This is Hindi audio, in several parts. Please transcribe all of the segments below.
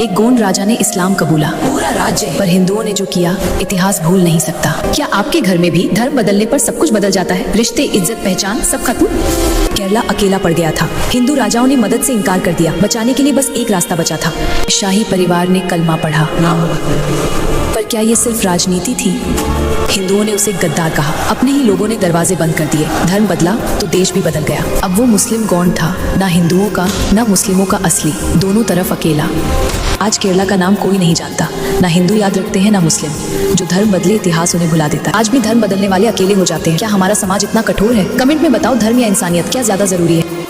एक गोंड राजा ने इस्लाम कबूला, पूरा राज्य, पर हिंदुओं ने जो किया इतिहास भूल नहीं सकता। क्या आपके घर में भी धर्म बदलने पर सब कुछ बदल जाता है? रिश्ते, इज्जत, पहचान सब खत्म। केरला अकेला पड़ गया था। हिंदू राजाओं ने मदद से इनकार कर दिया। बचाने के लिए बस एक रास्ता बचा था। शाही परिवार ने कलमा पढ़ा। पर क्या ये सिर्फ राजनीति थी? हिंदुओं ने उसे गद्दार कहा। अपने ही लोगों ने दरवाजे बंद कर दिए। धर्म बदला तो देश भी बदल गया। अब वो मुस्लिम गौंड था, ना हिंदुओं का ना मुस्लिमों का असली, दोनों तरफ अकेला। आज केरला का नाम कोई नहीं जानता, ना हिंदू याद रखते हैं ना मुस्लिम। जो धर्म बदले इतिहास उन्हें भुला देता है। आज भी धर्म बदलने वाले अकेले हो जाते हैं। क्या हमारा समाज इतना कठोर है? कमेंट में बताओ, धर्म या इंसानियत क्या ज्यादा जरूरी है?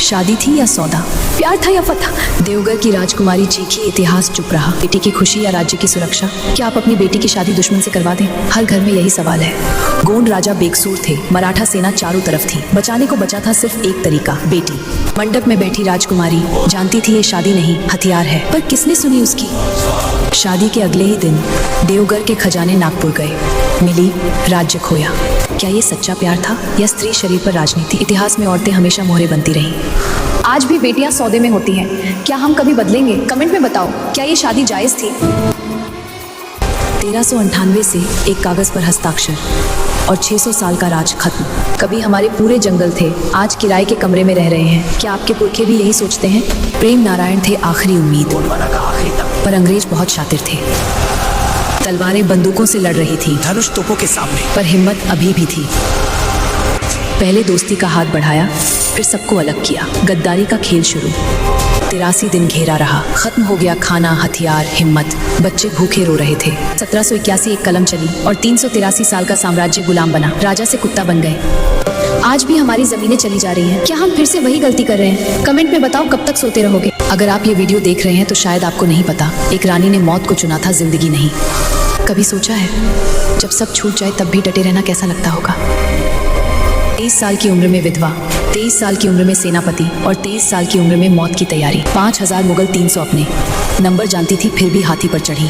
शादी थी या सौदा? प्यार था या फतह? देवघर की राजकुमारी चीखी, इतिहास चुप रहा। बेटी की खुशी या राज्य की सुरक्षा? क्या आप अपनी बेटी की शादी दुश्मन से करवा दें? हर घर में यही सवाल है। गोंड राजा बेकसूर थे। मराठा सेना चारों तरफ थी। बचाने को बचा था सिर्फ एक तरीका, बेटी। मंडप में बैठी राजकुमारी जानती थी ये शादी नहीं, हथियार है। पर किसने सुनी उसकी? शादी के अगले ही दिन देवघर के खजाने नागपुर गए। मिली, राज्य खोया। क्या ये सच्चा प्यार था या स्त्री शरीर पर राजनीति? इतिहास में औरतें हमेशा मोहरे बनती रहीं। आज भी बेटियां सौदे में होती हैं। क्या हम कभी बदलेंगे? कमेंट में बताओ, क्या ये शादी जायज थी? 1398 से एक कागज पर हस्ताक्षर और 600 साल का राज खत्म। कभी हमारे पूरे जंगल थे, आज किराए के कमरे में रह रहे हैं। क्या आपके पुरखे भी यही सोचते हैं? प्रेम नारायण थे आखिरी उम्मीद, पर अंग्रेज बहुत शातिर थे। तलवारें बंदूकों से लड़ रही थी, धनुष तोपों के सामने, पर हिम्मत अभी भी थी। पहले दोस्ती का हाथ बढ़ाया, फिर सबको अलग किया। गद्दारी का खेल शुरू। 83 दिन घेरा रहा। खत्म हो गया खाना, हथियार, हिम्मत। बच्चे भूखे रो रहे थे। 1781 एक कलम चली और 383 साल का साम्राज्य गुलाम बना। राजा से कुत्ता बन गए। आज भी हमारी जमीनें चली जा रही हैं। क्या हम फिर से वही गलती कर रहे हैं? कमेंट में बताओ, कब तक सोते रहोगे? अगर आप ये वीडियो देख रहे हैं तो शायद आपको नहीं पता, एक रानी ने मौत को चुना था, जिंदगी नहीं। कभी सोचा है जब सब छूट जाए तब भी डटे रहना कैसा लगता होगा? 23 साल की उम्र में विधवा, 23 साल की उम्र में सेनापति और 23 साल की उम्र में मौत की तैयारी। 5000 मुगल, 300 अपने। नंबर जानती थी फिर भी हाथी पर चढ़ी।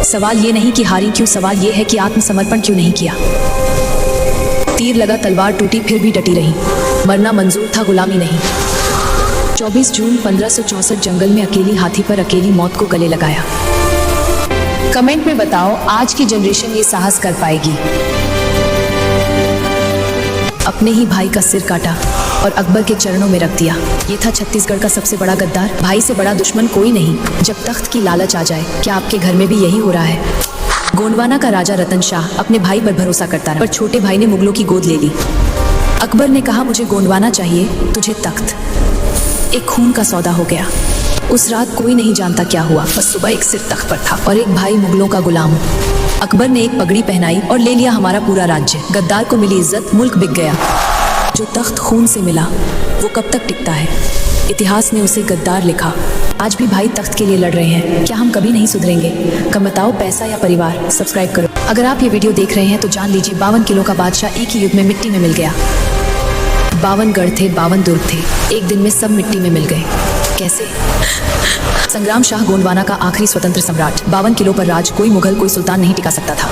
सवाल ये नहीं कि हारी क्यों, सवाल ये है कि आत्मसमर्पण क्यों नहीं किया। तीर लगा, तलवार टूटी, फिर भी डटी रही। मरना मंजूर था, गुलामी नहीं। 24 जून 1564 जंगल में अकेली हाथी पर अकेली मौत को गले लगाया। कमेंट में बताओ, आज की जनरेशन ये साहस कर पाएगी? अपने ही भाई का सिर काटा और अकबर के चरणों में रख दिया। ये था छत्तीसगढ़ का सबसे बड़ा गद्दार। भाई से बड़ा दुश्मन कोई नहीं जब तख्त की लालच आ जाए। क्या आपके घर में भी यही हो रहा है? गोंडवाना का राजा रतन शाह अपने भाई पर भरोसा करता रहा, पर छोटे भाई ने मुगलों की गोद ले ली। अकबर ने कहा, मुझे गोंडवाना चाहिए, तुझे तख्त। एक खून का सौदा हो गया। उस रात कोई नहीं जानता क्या हुआ, बस सुबह एक सिर तख्त पर था और एक भाई मुगलों का गुलाम। अकबर ने एक पगड़ी पहनाई और ले लिया हमारा पूरा राज्य। गद्दार को मिली इज्जत, मुल्क बिक गया। जो तख्त खून से मिला वो कब तक टिकता है? इतिहास ने उसे गद्दार लिखा। आज भी भाई तख्त के लिए लड़ रहे हैं। क्या हम कभी नहीं सुधरेंगे? कम बताओ, पैसा या परिवार? सब्सक्राइब करो। अगर आप ये वीडियो देख रहे हैं तो जान लीजिए 52 किलो का बादशाह एक ही युग में मिट्टी में मिल गया। 52 गढ़ थे, 52 दुर्ग थे, एक दिन में सब मिट्टी में मिल गए। कैसे? संग्राम शाह गोंडवाना का आखिरी स्वतंत्र सम्राट। 52 किलो पर राज, कोई मुगल कोई सुल्तान नहीं टिका सकता था।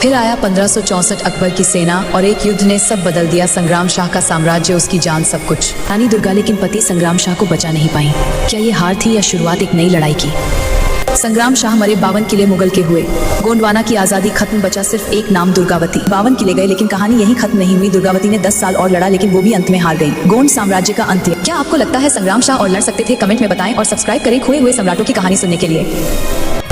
फिर आया 1564 अकबर की सेना और एक युद्ध ने सब बदल दिया। संग्राम शाह का साम्राज्य, उसकी जान, सब कुछ। रानी दुर्गा लेकिन पति संग्राम शाह को बचा नहीं पाई। क्या ये हार थी या शुरुआत एक नई लड़ाई की? संग्राम शाह मरे, 52 किले मुगल के हुए। गोंडवाना की आजादी खत्म, बचा सिर्फ एक नाम, दुर्गावती। 52 किले गए लेकिन कहानी यहीं खत्म नहीं हुई। दुर्गावती ने 10 साल और लड़ा लेकिन वो भी अंत में हार गई। गोंड साम्राज्य का अंत। क्या आपको लगता है संग्राम शाह और लड़ सकते थे? कमेंट में बताएं और सब्सक्राइब करें खोए हुए सम्राटों की कहानी सुनने के लिए।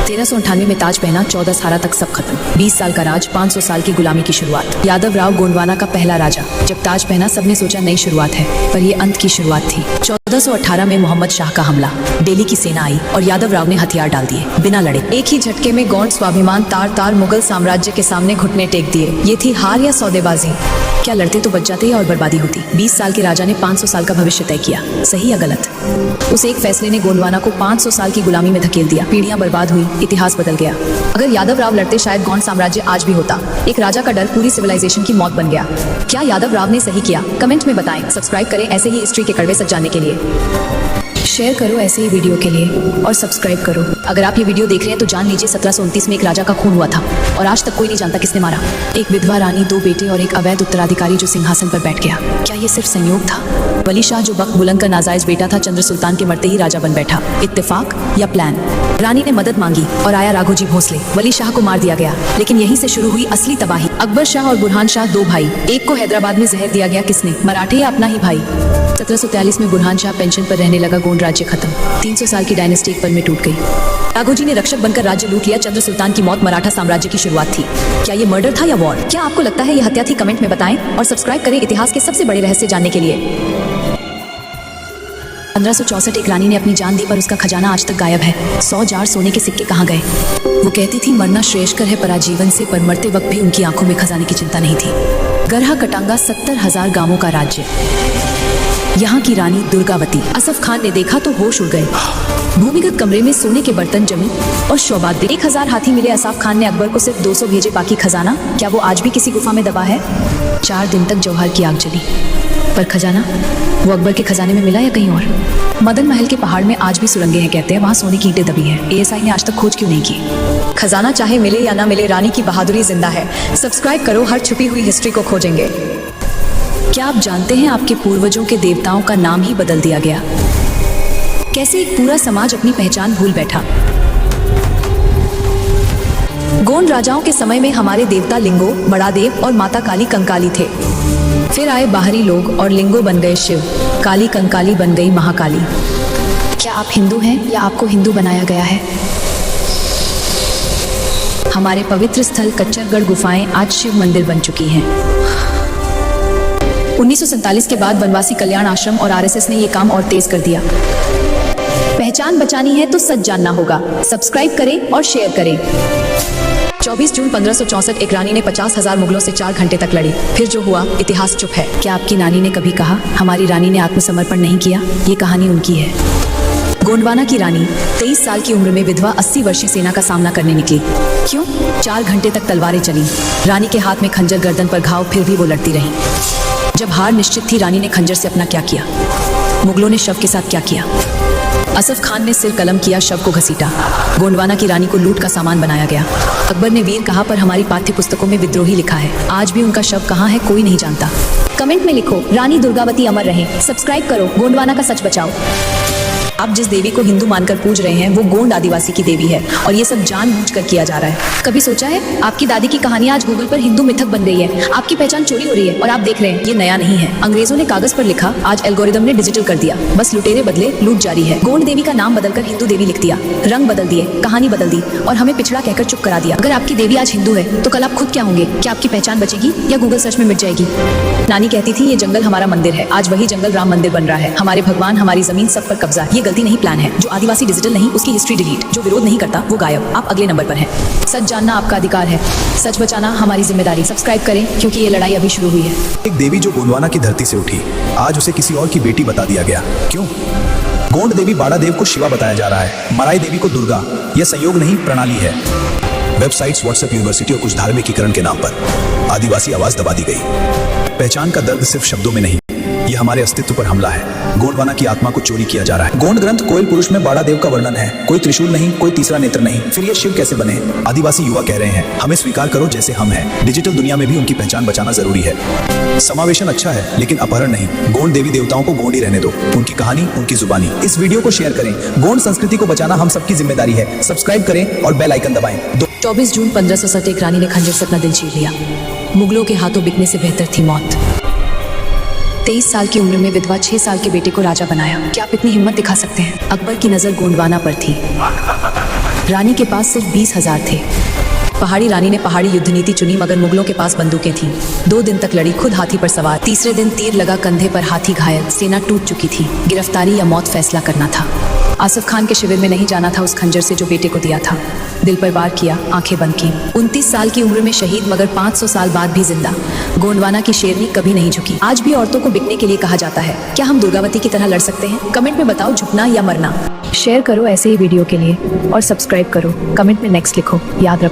1398 में ताज पहना, 1418 तक सब खत्म। 20 साल का राज, 500 साल की गुलामी की शुरुआत। यादव राव गोंडवाना का पहला राजा। जब ताज पहना सबने सोचा नई शुरुआत है, पर ये अंत की शुरुआत थी। 1418 में मोहम्मद शाह का हमला। दिल्ली की सेना आई और यादव राव ने हथियार डाल दिए, बिना लड़े। एक ही झटके में गौंड स्वाभिमान तार तार मुगल साम्राज्य के सामने घुटने टेक दिए। ये थी हार या सौदेबाजी? क्या लड़ते तो बच जाते और बर्बादी होती। 20 साल के राजा ने 500 साल का भविष्य तय किया। सही या गलत? उस एक फैसले ने गोंडवाना को 500 साल की गुलामी में धकेल दिया। पीढ़ियां बर्बाद हुई, इतिहास बदल गया। अगर यादव राव लड़ते शायद गौंड साम्राज्य आज भी होता। एक राजा का डर पूरी सिविलाइजेशन की मौत बन गया। क्या यादव राव ने सही किया? कमेंट में बताएं। सब्सक्राइब करें ऐसे ही हिस्ट्री के कड़वे सच जानने के लिए। शेयर करो ऐसे ही वीडियो के लिए और सब्सक्राइब करो। अगर आप ये वीडियो देख रहे हैं तो जान लीजिए 1729 में एक राजा का खून हुआ था और आज तक कोई नहीं जानता किसने मारा। एक विधवा रानी, 2 बेटे और एक अवैध उत्तराधिकारी जो सिंहासन पर बैठ गया। क्या ये सिर्फ संयोग था? वली शाह जो बख्त बुलंद का नाजायज बेटा था, चंद्र सुल्तान के मरते ही राजा बन बैठा। इत्तेफाक या प्लान? रानी ने मदद मांगी और आया राघोजी भोसले। वली शाह को मार दिया गया, लेकिन यहीं से शुरू हुई असली तबाही। अकबर शाह और बुरहान शाह 2 भाई। एक को हैदराबाद में जहर दिया गया, किसने? मराठे या अपना ही भाई? 1743 में बुरहान शाह पेंशन पर रहने लगा, गोंड राज्य खत्म। 300 साल की डायनेस्टी एक पल में टूट गई। राघोजी ने रक्षक बनकर राज्य लूट लिया। चंद्र सुल्तान की मौत मराठा साम्राज्य की शुरुआत थी। क्या ये मर्डर था या वॉर? क्या आपको लगता है ये हत्या थी? कमेंट में बताएं और सब्सक्राइब करें इतिहास के सबसे बड़े रहस्य जानने के लिए। 1564 एक रानी ने अपनी जान दी पर उसका खजाना आज तक गायब है। 100 जार सोने के सिक्के कहाँ गए? वो कहती थी मरना श्रेयस्कर है पराजीवन से, पर मरते वक्त भी उनकी आंखों में खजाने की चिंता नहीं थी। गरहा कटांगा 70,000 गांवों का राज्य। यहाँ की रानी दुर्गावती। असफ खान ने देखा तो होश उड़ गए। भूमिगत कमरे में सोने के बर्तन जमी और शौबाद। 1000 हाथी मिले। असफ खान ने अकबर को सिर्फ 200 भेजे, बाकी खजाना? क्या वो आज भी किसी गुफा में दबा है? 4 दिन तक जौहर की आग जली, पर खजाना? वो अकबर के खजाने में मिला या कहीं और? मदन महल के पहाड़ में आज भी सुरंगें हैं, कहते हैं वहाँ सोने की ईंटें दबी हैं। ASI ने आज तक खोज क्यों नहीं की? खजाना चाहे मिले या ना मिले, रानी की बहादुरी जिंदा है। सब्सक्राइब करो, हर छुपी हुई हिस्ट्री को खोजेंगे। क्या आप जानते हैं आपके पूर्वजों के देवताओं का नाम ही बदल दिया गया? कैसे एक पूरा समाज अपनी पहचान भूल बैठा। गोंड राजाओं के समय में हमारे देवता लिंगो, बड़ा देव और माता काली कंकाली थे। फिर आए बाहरी लोग और लिंगो बन गए शिव, काली कंकाली बन गई महाकाली। क्या आप हिंदू हैं या आपको हिंदू बनाया गया है? हमारे पवित्र स्थल कच्चरगढ़ गुफाएं आज शिव मंदिर बन चुकी हैं। 1947 के बाद वनवासी कल्याण आश्रम और RSS ने ये काम और तेज कर दिया। पहचान बचानी है तो सच जानना होगा। सब्सक्राइब करें और शेयर करें। 24 जून 1564 एक रानी ने 50,000 मुगलों से 4 घंटे तक लड़ी। फिर जो हुआ, इतिहास चुप है। क्या आपकी नानी ने कभी कहा हमारी रानी ने आत्मसमर्पण नहीं किया? ये कहानी उनकी है। गोंडवाना की रानी 23 साल की उम्र में विधवा 80 वर्षीय सेना का सामना करने निकली। क्यों? 4 घंटे तक तलवारें चली। रानी के हाथ में खंजर, गर्दन पर घाव, फिर भी वो लड़ती रही। जब हार निश्चित थी, रानी ने खंजर से अपना क्या किया? मुगलों ने शव के साथ क्या किया? असफ खान ने सिर कलम किया, शव को घसीटा। गोंडवाना की रानी को लूट का सामान बनाया गया। अकबर ने वीर कहा, पर हमारी पाठ्य पुस्तकों में विद्रोही लिखा है। आज भी उनका शव कहाँ है कोई नहीं जानता। कमेंट में लिखो रानी दुर्गावती अमर रहे। सब्सक्राइब करो, गोंडवाना का सच बचाओ। आप जिस देवी को हिंदू मानकर पूज रहे हैं वो गोंड आदिवासी की देवी है और ये सब जानबूझकर किया जा रहा है। कभी सोचा है आपकी दादी की कहानी आज गूगल पर हिंदू मिथक बन गई है? आपकी पहचान चोरी हो रही है और आप देख रहे हैं ये नया नहीं है। अंग्रेजों ने कागज पर लिखा, आज एल्गोरिदम ने डिजिटल कर दिया। बस लुटेरे बदले, लूट जारी है। गोंड देवी का नाम बदलकर हिंदू देवी लिख दिया, रंग बदल दिए, कहानी बदल दी और हमें पिछड़ा कहकर चुप करा दिया। अगर आपकी देवी आज हिंदू है तो कल आप खुद क्या होंगे? क्या आपकी पहचान बचेगी या गूगल सर्च में मिट जाएगी? नानी कहती थी ये जंगल हमारा मंदिर है। आज वही जंगल राम मंदिर बन रहा है। हमारे भगवान, हमारी जमीन, सब पर कब्जा। ये गलती नहीं, प्लान है। जो आदिवासी डिजिटल नहीं, उसकी हिस्ट्री डिलीट। जो विरोध नहीं करता वो गायब। आप अगले नंबर पर हैं। सच जानना आपका अधिकार है, सच बचाना हमारी जिम्मेदारी। सब्सक्राइब करें क्योंकि ये लड़ाई अभी शुरू हुई है। एक देवी जो गोंडवाना की धरती से उठी, आज उसे किसी और की बेटी बता दिया गया। क्यों? गोंड देवी बाड़ा देव को शिवा बताया जा रहा है, मराई देवी को दुर्गा। यह संयोग नहीं, प्रणाली है। वेबसाइट्स, व्हाट्सएप, यूनिवर्सिटी और कुछ धार्मिकीकरण के नाम पर आदिवासी आवाज दबा दी गई। पहचान का दर्द सिर्फ शब्दों में नहीं, यह हमारे अस्तित्व पर हमला है। गोंडवाना की आत्मा को चोरी किया जा रहा है। गोंड ग्रंथ कोयल पुरुष में बाड़ा देव का वर्णन है। कोई त्रिशूल नहीं, कोई तीसरा नेत्र नहीं। फिर ये शिव कैसे बने? आदिवासी युवा कह रहे हैं हमें स्वीकार करो जैसे हम हैं। डिजिटल दुनिया में भी उनकी पहचान बचाना जरूरी है। समावेशन अच्छा है लेकिन अपहरण नहीं। गोंड देवी देवताओं को गोंड ही रहने दो, उनकी कहानी, उनकी जुबानी। इस वीडियो को शेयर करें। गोंड संस्कृति को बचाना हम सबकी जिम्मेदारी है। सब्सक्राइब करें और बेल आइकन दबाएं। 24 जून 1560 एक रानी ने खंजर से अपना दिल छीन लिया। मुगलों के हाथों बिकने से बेहतर थी मौत। 23 साल की उम्र में विधवा 6 साल के बेटे को राजा बनाया। क्या आप इतनी हिम्मत दिखा सकते हैं? अकबर की नजर गोंडवाना पर थी। रानी के पास सिर्फ 20,000 थे। पहाड़ी रानी ने पहाड़ी युद्ध नीति चुनी, मगर मुगलों के पास बंदूकें थीं। 2 दिन तक लड़ी, खुद हाथी पर सवार। तीसरे दिन तीर लगा कंधे पर, हाथी घायल। सेना टूट चुकी थी। गिरफ्तारी या मौत फैसला करना था। आसिफ खान के शिविर में नहीं जाना था उस खंजर से जो बेटे को दिया था। दिल पर वार किया, आंखें बंद की। 29 साल की उम्र में शहीद, मगर 500 साल बाद भी जिंदा। गोंडवाना की शेरनी कभी नहीं झुकी। आज भी औरतों को बिकने के लिए कहा जाता है। क्या हम दुर्गावती की तरह लड़ सकते हैं? कमेंट में बताओ, झुकना या मरना। शेयर करो ऐसे ही वीडियो के लिए और सब्सक्राइब करो। कमेंट में नेक्स्ट लिखो। याद रखो।